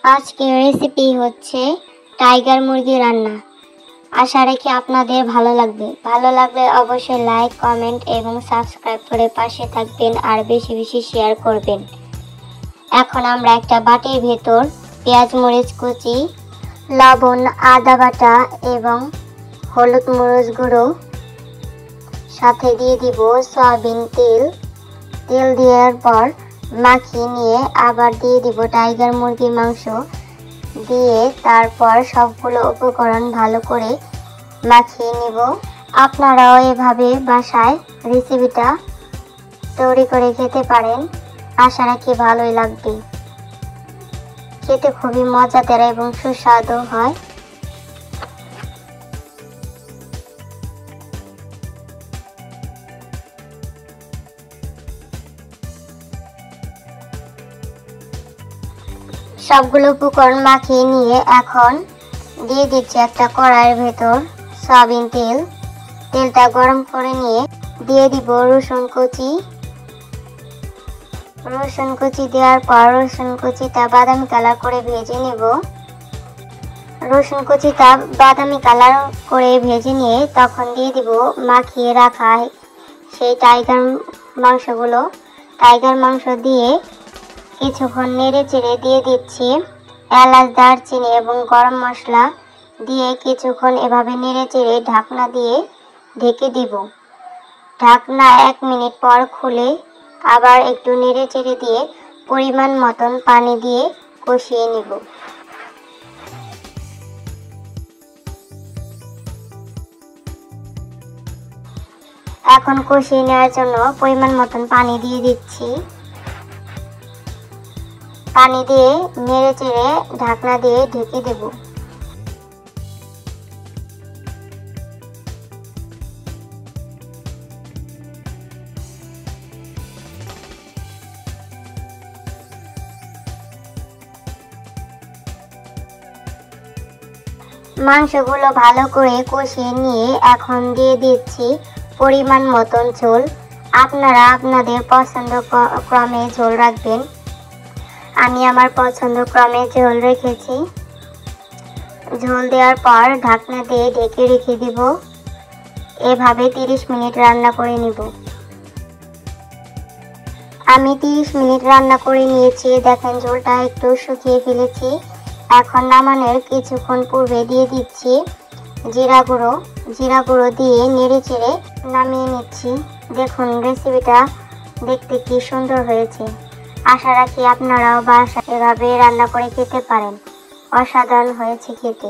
আজকের রেসিপি হচ্ছে টাইগার মুরগি রান্না। আশা রাখি আপনাদের ভালো লাগবে। ভালো লাগলে অবশ্যই লাইক, কমেন্ট এবং সাবস্ক্রাইব করে পাশে থাকবেন আর বেশি বেশি শেয়ার করবেন। এখন আমরা একটা বাটির ভেতর পেঁয়াজ মরিচ কুচি, লবণ, আদা বাটা এবং হলুদ মরিচ গুঁড়ো, সাথে দিয়ে দিব সয়াবিন তেল। তেল দেওয়ার পর মাখিয়ে নিয়ে আবার দিয়ে দিব টাইগার মুরগির মাংস দিয়ে তারপর সবগুলো উপকরণ ভালো করে মাখিয়ে নিব। আপনারাও এভাবে বাসায় রেসিপিটা তৈরি করে খেতে পারেন। আশা রাখি ভালোই লাগবে। খেতে খুবই মজাদার এবং সুস্বাদু হয়। সবগুলো উপকরণ মাখিয়ে নিয়ে এখন দিয়ে দিচ্ছি একটা কড়াইয়ের ভেতর সয়াবিন তেল। তেলটা গরম করে নিয়ে দিয়ে দিব রসুন কুচি। রসুন কুচি দেওয়ার পর রসুন কুচিটা বাদামি কালার করে ভেজে নেব। রসুন কুচিটা বাদামি কালার করে ভেজে নিয়ে তখন দিয়ে দিব মাখিয়ে রাখা সেই টাইগার মাংসগুলো। টাইগার মাংস দিয়ে কিছুক্ষণ নেড়ে চেড়ে দিয়ে দিচ্ছি এলাচ, দারচিনি এবং গরম মশলা দিয়ে কিছুক্ষণ এভাবে নেড়ে চেড়ে ঢাকনা দিয়ে ঢেকে দিব। ঢাকনা 1 মিনিট পর খুলে আবার একটু নেড়ে চেড়ে দিয়ে পরিমাণ মতন পানি দিয়ে কষিয়ে নিব। এখন কষিয়ে নেওয়ার জন্য পরিমাণ মতন পানি দিয়ে দিচ্ছি। পানি দিয়ে নেড়ে চেড়ে ঢাকনা দিয়ে ঢেকে দেব। মাংসগুলো ভালো করে কষিয়ে নিয়ে এখন দিয়ে দিচ্ছি পরিমাণ মতন ঝোল। আপনারা আপনাদের পছন্দ ক্রমে ঝোল রাখবেন। আমি আমার পছন্দ ক্রমে ঝোল রেখেছি। ঝোল দেওয়ার পর ঢাকনা দিয়ে ঢেকে রেখে দিব। এভাবে 30 মিনিট রান্না করে নিব। আমি 30 মিনিট রান্না করে নিয়েছি। দেখেন ঝোলটা একটু শুকিয়ে ফেলেছি। এখন নামানোর কিছুক্ষণ পূর্বে দিয়ে দিচ্ছি জিরা গুঁড়ো। জিরা গুঁড়ো দিয়ে নেড়ে চেড়ে নামিয়ে নিচ্ছি। দেখুন রেসিপিটা দেখতে কি সুন্দর হয়েছে। আশা রাখি আপনারাও বাসায় এভাবে রান্না করে খেতে পারেন। অসাধারণ হয়েছে খেতে।